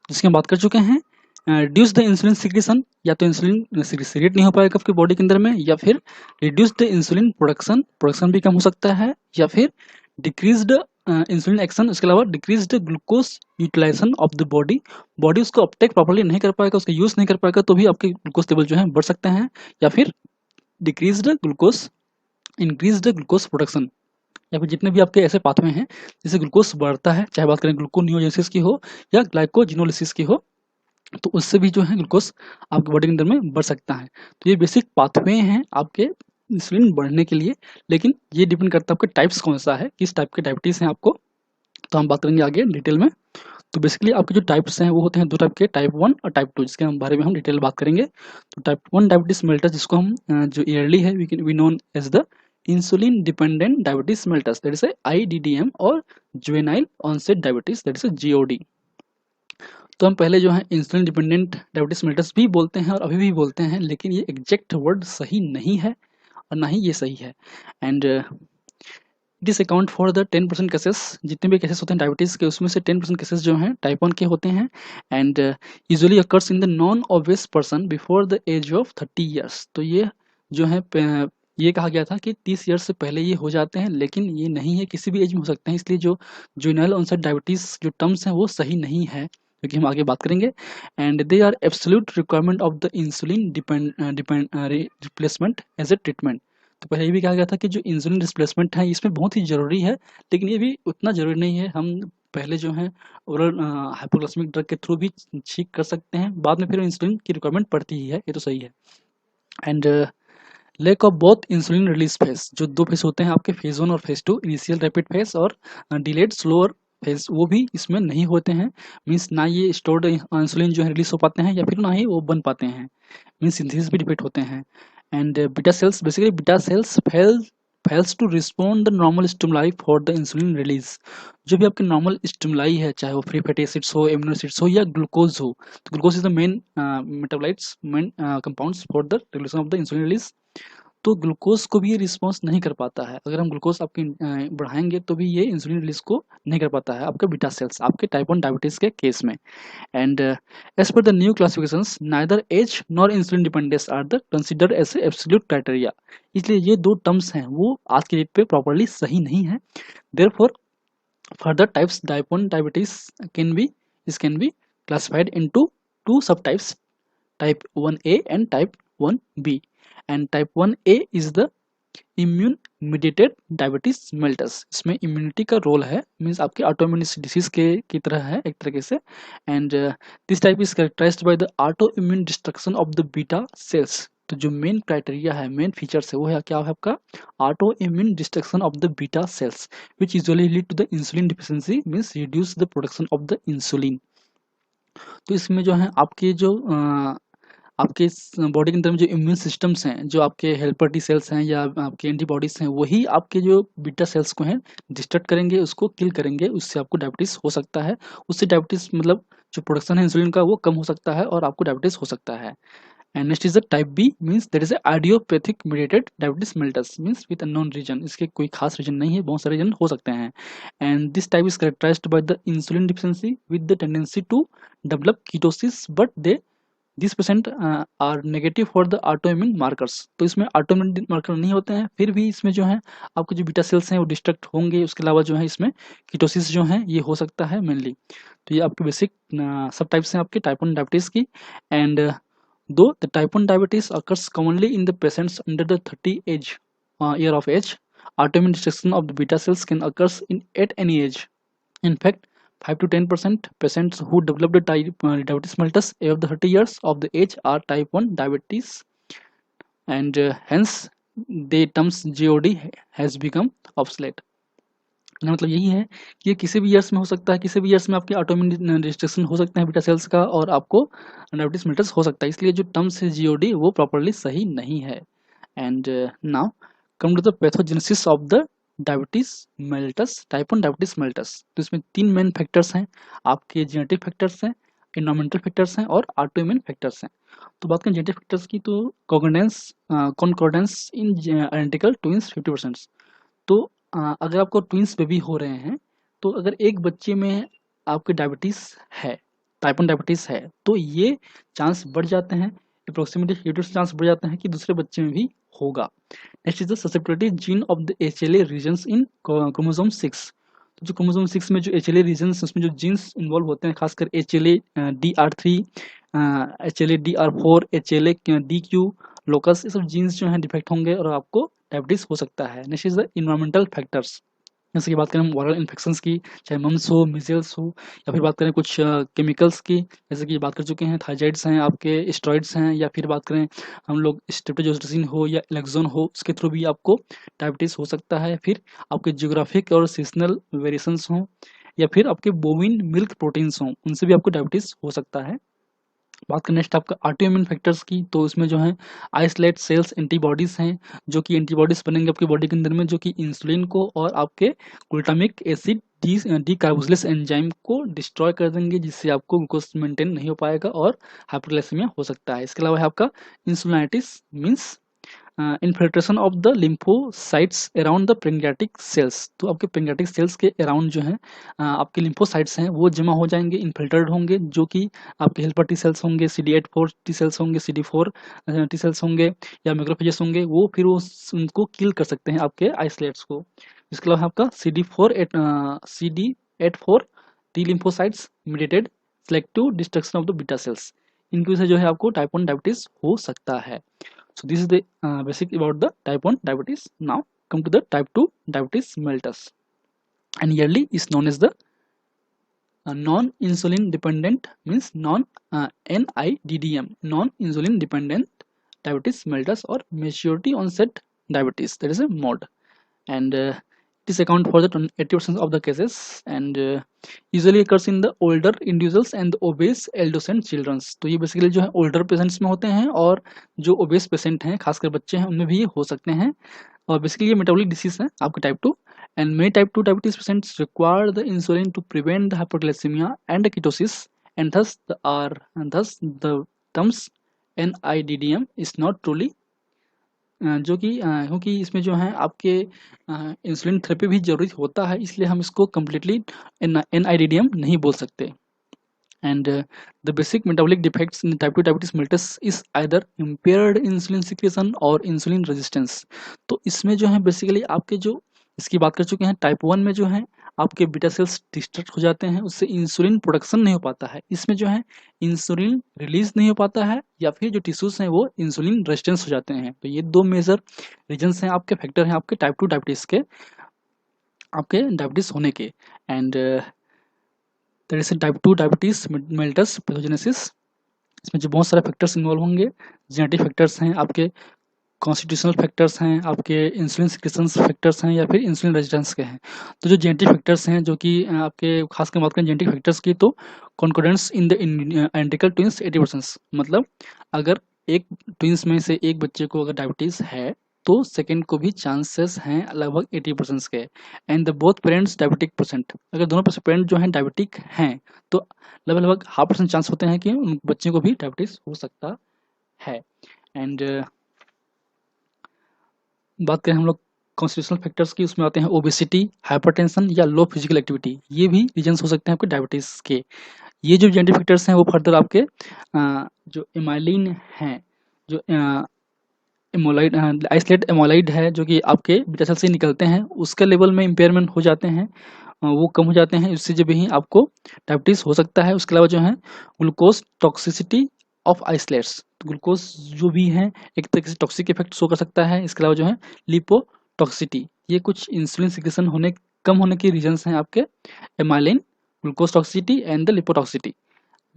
जिसकी हम बात कर चुके हैं। रिड्यूस द इंसुलिन सिक्रीशन, या तो इंसुलिन सीक्रेट नहीं हो पाएगा आपकी बॉडी के अंदर में, या फिर reduce the insulin production, production भी कम हो सकता है, या फिर डिक्रीज द इंसुलिन एक्शन। उसके अलावा decrease the glucose utilization of the body, body उसको अपटेक प्रॉपर्ली नहीं कर पाएगा, उसका यूज नहीं कर पाएगा, तो भी आपके ग्लूकोज लेवल जो है बढ़ सकते हैं। या फिर decrease the glucose, increase the glucose production, या फिर जितने भी आपके ऐसे पाथवे हैं जिससे ग्लूकोज बढ़ता है, चाहे बात करें ग्लूकोनियोजेसिस की हो या ग्लाइकोजिनोलिसिस की हो, तो उससे भी जो है ग्लूकोज आपके बॉडी के अंदर में बढ़ सकता है। तो ये बेसिक पाथवे हैं आपके इंसुलिन बढ़ने के लिए, लेकिन ये डिपेंड करता है आपके टाइप्स कौन सा है, किस टाइप के डायबिटीज़ हैं आपको। तो हम बात करेंगे आगे डिटेल में। तो बेसिकली आपके जो टाइप्स हैं वो होते हैं दो टाइप के, टाइप 1 और टाइप 2, जिसके बारे में हम डिटेल बात करेंगे। तो टाइप 1 डायबिटीज मेलिटस, जिसको हम जो ईयरली है we known as the insulin dependent diabetes mellitus, that is IDDM, और juvenile onset diabetes, that is GOD। तो हम पहले जो है इंसुलिन डिपेंडेंट डायबिटीज मेलिटस भी बोलते हैं और अभी भी बोलते हैं, लेकिन ये एग्जैक्ट वर्ड सही नहीं है और ना ही ये सही है। And it is account for the 10% cases, जितने भी केसेस होते हैं डायबिटीज़ के उसमें से 10% केसेस जो हैं टाइप 1 के होते हैं। And usually occurs in the non obvious person before the age of 30 years. तो ये जो है ये कहा गया था कि 30 ईयर्स से पहले ये हो जाते हैं, लेकिन ये नहीं है, किसी भी एज में हो सकते हैं, इसलिए जो जुवेनाइल ऑनसेट डायबिटीज़ जो टर्म्स हैं वो सही नहीं है, क्योंकि हम आगे बात करेंगे। And they are absolute requirement of the insulin replacement as a treatment. तो पहले ये भी कहा गया था कि जो इंसुलिन रिप्लेसमेंट है इसमें बहुत ही ज़रूरी है, लेकिन ये भी उतना ज़रूरी नहीं है। हम पहले जो है ओरल हाइपोग्लाइसेमिक ड्रग के थ्रू भी ठीक कर सकते हैं, बाद में फिर इंसुलिन की रिक्वायरमेंट पड़ती ही है, ये तो सही है। And lack of both insulin release phase, जो दो फेज होते हैं आपके, फेज 1 और फेज 2, इनिशियल रैपिड फेज और डिलेड स्लोअर फेज, वो भी इसमें नहीं होते हैं। मीन्स ना ये स्टोर्ड इंसुलिन जो है रिलीज हो पाते हैं या फिर ना ही वो बन पाते हैं, मीन्स सिंथेसिस भी डिफेक्ट होते हैं। And beta cells, basically beta cells fails to respond the normal stimuli for the insulin release. जो भी आपके नॉर्मल स्टिमुलाई है, चाहे वो फ्री फैटी एसिड्स हो, एमिनो एसिड्स हो या ग्लूकोज हो, तो glucose is the main metabolites, main compounds for the regulation of the insulin release. तो ग्लूकोज को भी ये रिस्पॉन्स नहीं कर पाता है, अगर हम ग्लूकोज आपके बढ़ाएंगे तो भी ये इंसुलिन रिलीज को नहीं कर पाता है आपका बीटा सेल्स, आपके टाइप 1 डायबिटीज के केस में। And as per the new classifications neither as nor insulin dependence are the considered as a absolute criteria. इसलिए ये दो टर्म्स हैं वो आज के डेट पे प्रॉपर्ली सही नहीं है। Therefore further types type 1 diabetes can be classified into two subtypes, type 1A and type 1B. And type 1A is the immune mediated diabetes mellitus. इसमें इम्यूनिटी का रोल है, मीन्स आपके ऑटोइम्यून डिसीज के की तरह है एक तरीके से। And this type is characterized by the auto immune destruction of the beta cells. तो जो मेन क्राइटेरिया है, मेन फीचर्स है, वो है क्या है आपका auto immune destruction of the beta cells which usually lead to the insulin deficiency, means reduce the production of the insulin. तो इसमें जो है आपके जो आपके बॉडी के अंदर में जो इम्यून सिस्टम्स हैं, जो आपके हेल्पर टी सेल्स हैं या आपके एंटीबॉडीज हैं, वही आपके जो बीटा सेल्स को हैं डिस्ट्रक्ट करेंगे, उसको किल करेंगे। उससे आपको डायबिटीज हो सकता है। उससे डायबिटीज मतलब जो प्रोडक्शन है इंसुलिन का वो कम हो सकता है और आपको डायबिटीज हो सकता है। And next is the type B, means that is idiopathic mediated diabetes mellitus, means with unknown reason. इसके कोई खास रीजन नहीं है, बहुत सारे रीजन हो सकते हैं। And this type is characterized by the insulin deficiency with the tendency to develop ketosis, but they this patient are negative for the autoimmune markers. तो इसमें ऑटोइम्यून मार्कर नहीं होते हैं, फिर भी इसमें जो है आपके जो बीटा सेल्स हैं वो डिस्ट्रक्ट होंगे। उसके अलावा जो है इसमें कीटोसिस जो है ये हो सकता है मेनली। तो ये आपके बेसिक सब टाइप्स हैं आपके टाइप 1 डायबिटीज की। And though the type 1 diabetes occurs commonly in the patients under the 30 age year of age. Autoimmune destruction of the beta cells can occur at any age. In fact, 5 to 10% patients who develop the diabetes mellitus above the 30 years of the age are type 1 diabetes, and hence the terms GOD has become obsolete. मतलब यही है कि ये किसी भी ईयर्स में हो सकता है, किसी भी ईयर्स में आपके ऑटोइम्यून डिस्ट्रक्शन हो सकते हैं बीटा सेल्स का और आपको डायबिटीज मेल्टस हो सकता है। इसलिए जो टर्म्स है GOD वो प्रॉपरली सही नहीं है। And now come to the pathogenesis of the diabetes mellitus, type 1 diabetes mellitus. तो इसमें तीन मेन फैक्टर्स हैं, आपके जेनेटिक फैक्टर्स हैं, इन्वायरमेंटल फैक्टर्स हैं और ऑटोइम्यून फैक्टर्स हैं। तो बात करें जेनेटिक फैक्टर्स की, तो कॉन्कॉर्डेंस इन आइडेंटिकल ट्विंस 50%। तो अगर आपको ट्विंस बेबी हो रहे हैं, तो अगर एक बच्चे में आपके डायबिटीज है, टाइप 1 डायबिटीज है, तो ये चांस बढ़ जाते हैं, अप्रोक्सीमेटली 80% चांस बढ़ जाते हैं कि दूसरे बच्चे में भी होगा। Next is the susceptibility gene of the HLA regions in chromosome 6। तो जो क्रोमोसोम 6 में जो HLA रीजन्स, उसमें जो जीन्स इन्वॉल्व होते हैं, खासकर HLA DR3, HLA DR4, HLA DQ locus, ये सब जीन्स जो हैं डिफेक्ट होंगे और आपको डायबिटीज हो सकता है। Next is the environmental factors, जैसे कि बात करें वायरल इन्फेक्शंस की, चाहे मम्स हो, मिजल्स हो, या फिर बात करें कुछ केमिकल्स की, जैसे कि बात कर चुके हैं थायराइड्स हैं, आपके स्टेरॉइड्स हैं, या फिर बात करें हम लोग स्ट्रेप्टोजोसिन हो या इलेक्सोन हो, उसके थ्रू भी आपको डायबिटीज हो सकता है। फिर आपके जियोग्राफिक और सीजनल वेरिएशंस हों, या फिर आपके बोविन मिल्क प्रोटीन्स हों, उनसे भी आपको डायबिटीज हो सकता है। बात करें नेक्स्ट आपका ऑटोइम्यून फैक्टर्स की, तो इसमें जो है आइसोलेट सेल्स एंटीबॉडीज हैं, जो कि एंटीबॉडीज बनेंगे आपकी बॉडी के अंदर में, जो कि इंसुलिन को और आपके glutamic acid D carboxylase enzyme को डिस्ट्रॉय कर देंगे, जिससे आपको ग्लूकोज मेंटेन नहीं हो पाएगा और हाइपरग्लाइसेमिया हो सकता है। इसके अलावा है आपका insulinitis, means infiltration of the lymphocytes around the pancreatic cells. तो आपके पेंक्रियाटिक सेल्स के अराउंड जो है आपके लिम्फोसाइट्स हैं वो जमा हो जाएंगे, इन्फिल्ट्रेटेड होंगे, जो कि आपके हेल्पर टी सेल्स होंगे, CD8 टी सेल्स होंगे, CD4 टी सेल्स होंगे या मैक्रोफेजेस होंगे, वो फिर वो उनको किल कर सकते हैं आपके आइसोलेट्स को। इसके अलावा आपका CD8 T lymphocytes mediated selective destruction of the beta sales, इनकी वजह से जो है आपको टाइप 1 डायबिटीज हो सकता है। So this is the basic about the type 1 diabetes. Now come to the type 2 diabetes mellitus, and yearly is known as the non-insulin dependent, means NIDDM, non-insulin dependent diabetes mellitus or maturity onset diabetes, that is a MOD. And this account for the 80% of the cases, and usually occurs in the older individuals and the obese adolescent children. तो ये बेसिकली जो है ओल्डर पेशेंट्स में होते हैं, और जो ओबेस पेशेंट हैं खासकर बच्चे हैं उनमें भी ये हो सकते हैं। और बेसिकली ये मेटाबॉलिक डिसीज है आपके type 2, and many type 2 diabetes patients require the insulin to prevent the hyperglycemia and ketosis, and thus the terms NIDDM is not truly जो कि क्योंकि इसमें जो है आपके इंसुलिन थेरेपी भी जरूरी होता है, इसलिए हम इसको कम्प्लीटली NIDDM नहीं बोल सकते। And the basic metabolic defects in type 2 diabetes mellitus is either impaired insulin secretion और इंसुलिन रेजिस्टेंस। तो इसमें जो है बेसिकली आपके जो इसकी बात कर चुके हैं। टाइप 1 में जो है आपके बीटा सेल्स डिस्ट्रैक्ट हो जाते हैं, उससे इंसुलिन प्रोडक्शन नहीं हो पाता है। इसमें जो है इंसुलिन रिलीज नहीं हो पाता है, या फिर जो टिश्यूज हैं वो इंसुलिन रेजिस्टेंस हो जाते हैं। तो ये दो मेजर रीजन्स हैं, आपके फैक्टर हैं आपके टाइप 2 डायबिटीज के, आपके डायबिटीज होने के। And that is type 2 diabetes mellitus pathogenesis. इसमें जो बहुत सारे फैक्टर्स इन्वॉल्व होंगे, जेनेटिक फैक्टर्स हैं आपके, कॉन्स्टिट्यूशनल फैक्टर्स हैं आपके, इंसुलिन सिक्रेशंस फैक्टर्स हैं, या फिर इंसुलिन रेजिस्टेंस के हैं। तो जो जेनेटिक फैक्टर्स हैं जो कि आपके खास कर बात करें जेनेटिक फैक्टर्स की, तो कॉन्कोडेंस इन द आइडेंटिकल ट्विंस 80%, मतलब अगर एक ट्विंस में से एक बच्चे को अगर डायबिटीज है तो सेकेंड को भी चांसेस हैं लगभग 80% के। And the both parents diabetic percent, अगर दोनों पेरेंट जो हैं डायबिटिक हैं तो लगभग 0.5% चांस होते हैं कि उन बच्चे को भी डायबिटीज हो सकता है। एंड बात करें हम लोग कॉन्स्टिट्यूशनल फैक्टर्स की, उसमें आते हैं ओबेसिटी, हाइपरटेंशन या लो फिजिकल एक्टिविटी। ये भी रीजंस हो सकते हैं आपके डायबिटीज के। ये जो जेनेटिक फैक्टर्स हैं वो फर्दर आपके जो एमाइलिन हैं, जो एमोलाइड आइसोलेट एमोलाइड है जो कि आपके बीटा सेल से निकलते हैं, उसके लेवल में इम्पेयरमेंट हो जाते हैं, वो कम हो जाते हैं, इससे जब भी आपको डायबिटीज हो सकता है। उसके अलावा जो है glucose toxicity of islets, glucose जो भी है एक तरीके से टॉक्सिक इफेक्ट शो कर सकता है। इसके अलावा जो है लिपोटॉक्सिटी, ये कुछ इंसुलिन सिक्रेशन होने कम होने के रीजंस हैं आपके amylin, glucose toxicity and the lipotoxicity.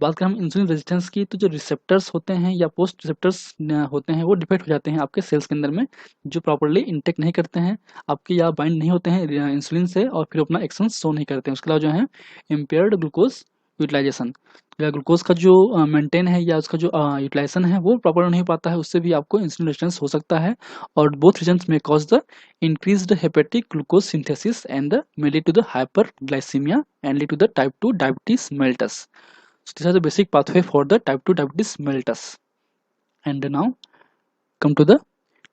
बात करें हम इंसुलिन रेजिस्टेंस की, तो जो रिसेप्टर्स होते हैं या पोस्ट रिसेप्टर्स होते हैं वो डिफेक्ट हो जाते हैं आपके सेल्स के अंदर में, जो प्रॉपर्ली इंटेक्ट नहीं करते हैं आपके, या बाइंड नहीं होते हैं इंसुलिन से, और फिर अपना एक्शन शो नहीं करते हैं। उसके अलावा जो है इम्पेयर्ड ग्लूकोज यूटिलाइजेशन, या ग्लूकोज का जो मेंटेन है या उसका जो यूटिलाइजेशन है वो प्रॉपर नहीं हो पाता है, उससे भी आपको इंसुलिन रेजिस्टेंस हो सकता है। और बोथ रीजन्स में cause the increased hepatic glucose synthesis and may lead to the hyperglycemia and lead to the type 2 diabetes mellitus. So these are the basic pathway for the type 2 diabetes mellitus. And now come to the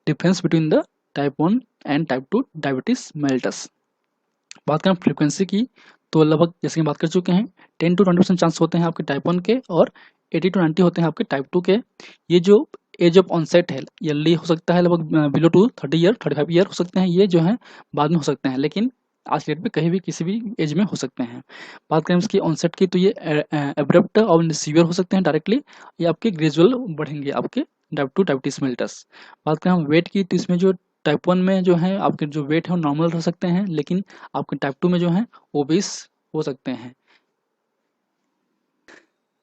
difference between the type 1 and type 2 diabetes mellitus. बात करें फ्रीक्वेंसी की, तो लगभग जैसे कि बात कर चुके हैं 10 to 20% चांस होते हैं आपके टाइप 1 के, और 80 to 90 होते हैं आपके टाइप 2 के। ये जो एज ऑफ ऑनसेट है ईयरली हो सकता है, लगभग बिलो टू 30 ईयर 35 ईयर हो सकते हैं, ये जो है बाद में हो सकते हैं, लेकिन आज की डेट में कहीं भी किसी भी एज में हो सकते हैं। बात करें इसकी ऑनसेट की, तो ये एब्रप्ट और सीवियर हो सकते हैं डायरेक्टली, ये आपके ग्रेजुअल बढ़ेंगे आपके टाइप 2 डायबिटीज मेलिटस। बात करें हम वेट की, तो इसमें जो टाइप 1 में जो है आपके जो वेट है वो नॉर्मल रह सकते हैं, लेकिन आपके टाइप 2 में जो है ओबीस हो सकते हैं।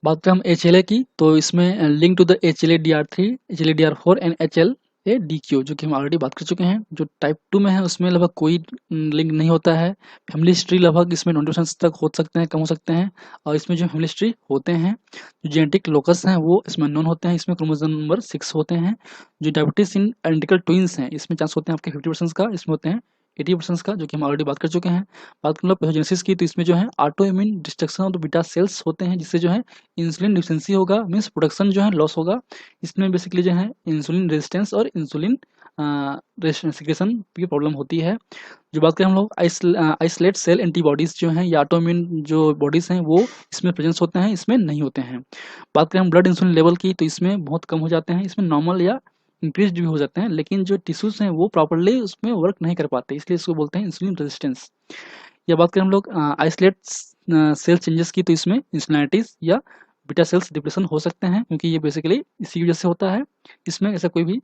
बात करें हम HLA की, तो इसमें link to the HLA-DR3, HLA-DR4 and HLA-DQ, जो कि हम ऑलरेडी बात कर चुके हैं। जो टाइप 2 में है उसमें लगभग कोई लिंक नहीं होता है। फैमिली हिस्ट्री लगभग इसमें 20% तक हो सकते हैं, कम हो सकते हैं। और इसमें जो फैमिली हिस्ट्री होते हैं, जो जेनेटिक लोकस हैं वो इसमें अननोन होते हैं। इसमें क्रोमोसोम नंबर 6 होते हैं। जो डायबिटीज इन आइडेंटिकल ट्विंस हैं, इसमें चांस होते हैं आपके 50% का, इसमें होते हैं 80% का, जो कि हम ऑलरेडी बात कर चुके हैं। बात करें पैथोजेनेसिस की, तो इसमें जो है auto immune destruction of the beta sales होते हैं, जिससे जो है इंसुलिन डिफिशिएंसी होगा, मीन्स प्रोडक्शन जो है लॉस होगा। इसमें बेसिकली जो है इंसुलिन रेजिस्टेंस और इंसुलिन सिक्रेशन की प्रॉब्लम होती है। जो बात करें हम लोग आइसोलेट सेल एंटीबॉडीज जो हैं या ऑटोइम्यून जो बॉडीज हैं वो इसमें प्रेजेंस होते हैं, इसमें नहीं होते हैं। बात करें हम ब्लड इंसुलिन लेवल की, तो इसमें बहुत कम हो जाते हैं, इसमें नॉर्मल या इंक्रीज भी हो जाते हैं, लेकिन जो टिश्यूज हैं वो प्रॉपरली उसमें वर्क नहीं कर पाते, इसलिए इसको बोलते हैं इंसुलिन रेजिस्टेंस। या बात करें हम लोग आइसोलेट सेल चेंजेस की, तो इसमें इंसुलिनाइटिस या बीटा सेल्स डिप्रेशन हो सकते हैं, क्योंकि ये बेसिकली इसी वजह से होता है, इसमें ऐसा कोई भी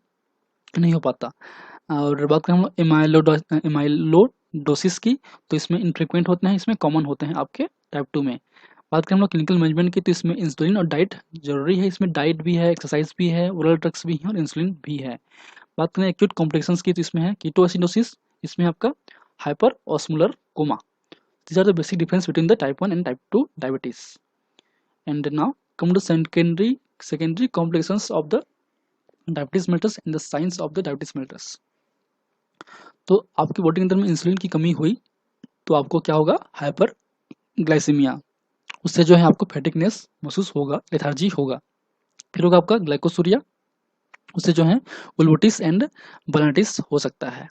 नहीं हो पाता। और बात करें हम लोग एमाइलोडोसिस की, तो इसमें इनफ्रीक्वेंट होते हैं, इसमें कॉमन होते हैं आपके टाइप 2 में। बात करें हम लोग क्लिनिकल मैनेजमेंट की, तो इसमें इंसुलिन और डाइट जरूरी है, इसमें डाइट भी है, एक्सरसाइज भी है, ओरल ड्रग्स भी है और इंसुलिन भी है। बात करें एक्यूट कॉम्प्लिकेशंस की, तो इसमें है कीटोएसिडोसिस, इसमें आपका hyperosmolar coma. These are the basic difference between the type 1 and type 2 diabetes. And now come to secondary complications of the diabetes mellitus and the signs of the diabetes mellitus. तो आपकी बॉडी के अंदर में इंसुलिन की कमी हुई तो आपको क्या होगा, हाइपर ग्लाइसीमिया, उससे जो है आपको फैटिकनेस महसूस होगा, लेथार्जी होगा। फिर होगा आपका ग्लाइकोसूरिया, उससे जो है उल्बोटिस एंड बलाटिस हो सकता है।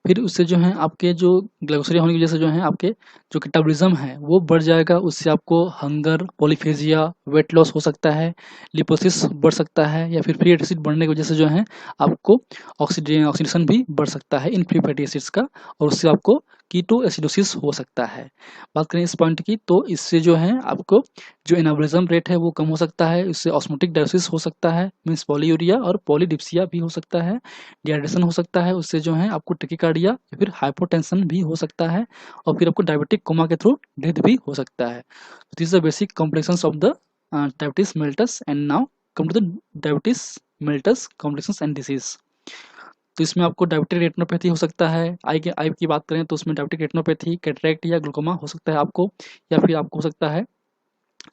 फिर उससे जो है आपके जो ग्लाइकोसोरिया होने की वजह से जो है आपके जो कैटाबॉलिज्म है वो बढ़ जाएगा, उससे आपको हंगर, पॉलीफेजिया, वेट लॉस हो सकता है, लिपोसिस बढ़ सकता है, या फिर फ्री एसिड बढ़ने की वजह से जो है आपको ऑक्सीडेशन भी बढ़ सकता है इन फ्री फैटी एसिड्स का, और उससे आपको कीटो एसिडोसिस हो सकता है। बात करें इस पॉइंट की, तो इससे जो है आपको जो एनाबॉलिज्म रेट है वो कम हो सकता है, इससे ऑस्मोटिक डायलिसिस हो सकता है, मीन्स पॉलीयूरिया और पॉलीडिप्सिया भी हो सकता है, डिहाइड्रेशन हो सकता है, उससे जो है आपको टैकीकार्डिया या फिर हाइपोटेंशन भी हो सकता है, और फिर आपको डायबिटिक कोमा के थ्रू डेथ भी हो सकता है। This is the basic complications of the diabetes mellitus. And now come to the diabetes mellitus complications and disease. तो इसमें आपको डायबिटिक रेटिनोपैथी हो सकता है, आई की बात करें तो उसमें डायबिटिक रेटिनोपैथी, कैटरेक्ट या ग्लूकोमा हो सकता है आपको, या फिर आपको हो सकता है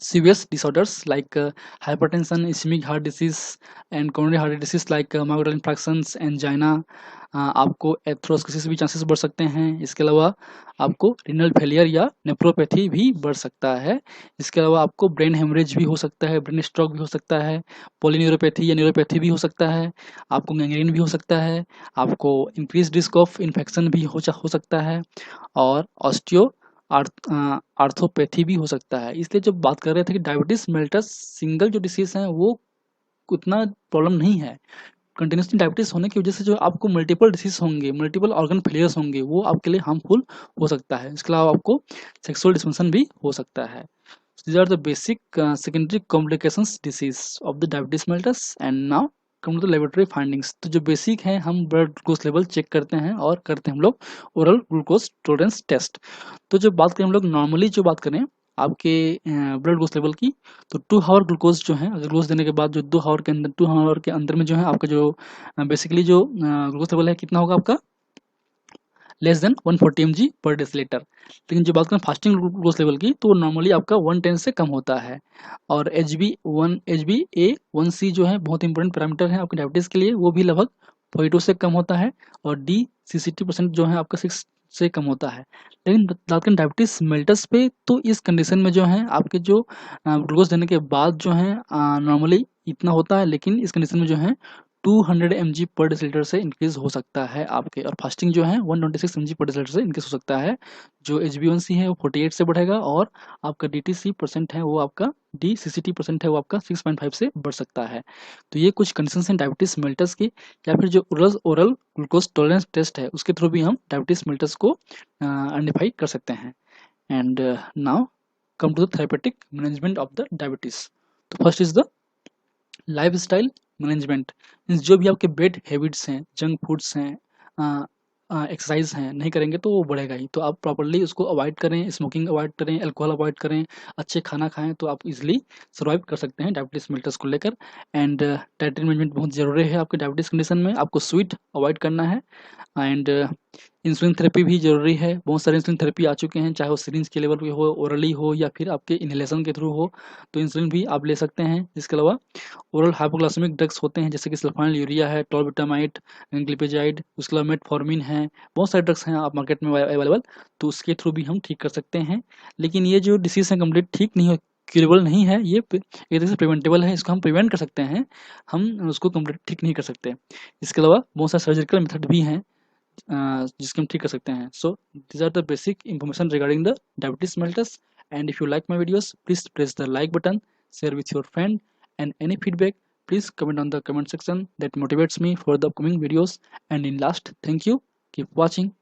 serious disorders like hypertension, ischemic heart disease, and coronary heart disease like myocardial infarctions, angina। आपको एथ्रोस्क्लेरोसिस भी चांसेस बढ़ सकते हैं। इसके अलावा आपको रीनल फेलियर या नेफ्रोपैथी भी बढ़ सकता है। इसके अलावा आपको ब्रेन हेमरेज भी हो सकता है, ब्रेन स्ट्रोक भी हो सकता है, पॉलीन्यूरोपैथी या न्यूरोपैथी भी हो सकता है, आपको गैंग्रीन भी हो सकता है, आपको इंक्रीज रिस्क ऑफ इन्फेक्शन भी हो सकता है, और ऑस्टियो आर्थोपैथी भी हो सकता है। इसलिए जब बात कर रहे थे कि डायबिटीज मेलिटस सिंगल जो डिसीज है वो उतना प्रॉब्लम नहीं है। कंटिन्यूसली डायबिटीज होने की वजह से जो आपको मल्टीपल डिसीज होंगे, मल्टीपल ऑर्गन फेलियर्स होंगे, वो आपके लिए हार्मफुल हो सकता है। इसके अलावा आपको सेक्सुअल डिस्फंक्शन भी हो सकता है। These are the basic secondary complications disease of the diabetes mellitus। And now come to the laboratory findings। तो जो बेसिक है, हम ब्लड ग्लूकोज लेवल चेक करते हैं और करते हैं हम लोग ओरल ग्लूकोज टॉलरेंस टेस्ट। तो जब बात करें हम लोग नॉर्मली जो बात करें आपके ब्लड ग्लूकोज लेवल की, तो 2 आवर ग्लूकोज जो है, अगर ग्लूकोज देने के बाद जो 2 आवर के अंदर 2 आवर के अंदर में जो है आपका जो बेसिकली जो ग्लूकोज लेवल है कितना होगा आपका, less than 140 mg per decilitre. लेकिन जो बात करें फास्टिंग ग्लूकोज लेवल की, तो नॉर्मली आपका 110 से कम होता है। और HbA1c जो है बहुत इंपॉर्टेंट पैरामीटर है आपके डायबिटीज़ के लिए, वो भी लगभग 42 से कम होता है, और D60% जो है आपका 6 से कम होता है। लेकिन बात करें डायबिटीज़ मेलिटस पे, तो इस कंडीशन में जो है आपके जो ग्लूकोज देने के बाद जो है नॉर्मली इतना होता है, लेकिन इस कंडीशन में जो है 200 mg पर डेसीलीटर से इंक्रीज हो सकता है आपके, और फास्टिंग जो है 126 mg पर डेसीलीटर से इंक्रीज हो सकता है। जो HbA1c है वो 48 से बढ़ेगा, और आपका DTC% है वो आपका D60% है वो आपका 6.5 से बढ़ सकता है। तो ये कुछ कंडीशंस हैं डायबिटीज मेलिटस की। या फिर जो ओरल ग्लूकोज टॉलरेंस टेस्ट है उसके थ्रू भी हम डायबिटीज मेलिटस को आइडेंटिफाई कर सकते हैं। And now come to the therapeutic management of the diabetes. तो first is the life style management. Means जो भी आपके बेड हैबिट्स हैं, जंक फूड्स हैं, एक्सरसाइज हैं, नहीं करेंगे तो वो बढ़ेगा ही। तो आप प्रॉपर्ली उसको अवॉइड करें, स्मोकिंग अवॉइड करें, अल्कोहल अवॉइड करें, अच्छे खाना खाएं, तो आप इजीली सर्वाइव कर सकते हैं डायबिटीज मेलिटस को लेकर। एंड डाइटरी मैनेजमेंट बहुत ज़रूरी है आपके डायबिटीज कंडीशन में। आपको स्वीट अवॉइड करना है, एंड इंसुलिन थेरेपी भी ज़रूरी है। बहुत सारे इंसुलिन थेरेपी आ चुके हैं, चाहे वो सिरिंज के लेवल पे हो, ओरली हो, या फिर आपके इनहेलेशन के थ्रू हो, तो इंसुलिन भी आप ले सकते हैं। इसके अलावा ओरल हाइपोग्लाइसेमिक ड्रग्स होते हैं, जैसे कि सल्फानिल यूरिया है, टॉर्बिटामाइड, ग्लिपेजाइड, उसके अलावा मेटफॉर्मिन है, बहुत सारे ड्रग्स हैं आप मार्केट में अवेलेबल, तो उसके थ्रू भी हम ठीक कर सकते हैं। लेकिन ये जो डिसीज़ है कंप्लीट ठीक नहीं हो, क्यूरेबल नहीं है, ये एक तरह से प्रिवेंटेबल है, इसको हम प्रिवेंट कर सकते हैं, हम उसको कंप्लीट ठीक नहीं कर सकते। इसके अलावा बहुत सारे सर्जिकल मेथड भी हैं जिसके हम ठीक कर सकते हैं। सो these are the basic information regarding the diabetes mellitus। And if you like my videos, please press the like button, share with your friend, and any feedback please comment on the comment section, that motivates me for the upcoming videos. And in last, thank you, keep watching.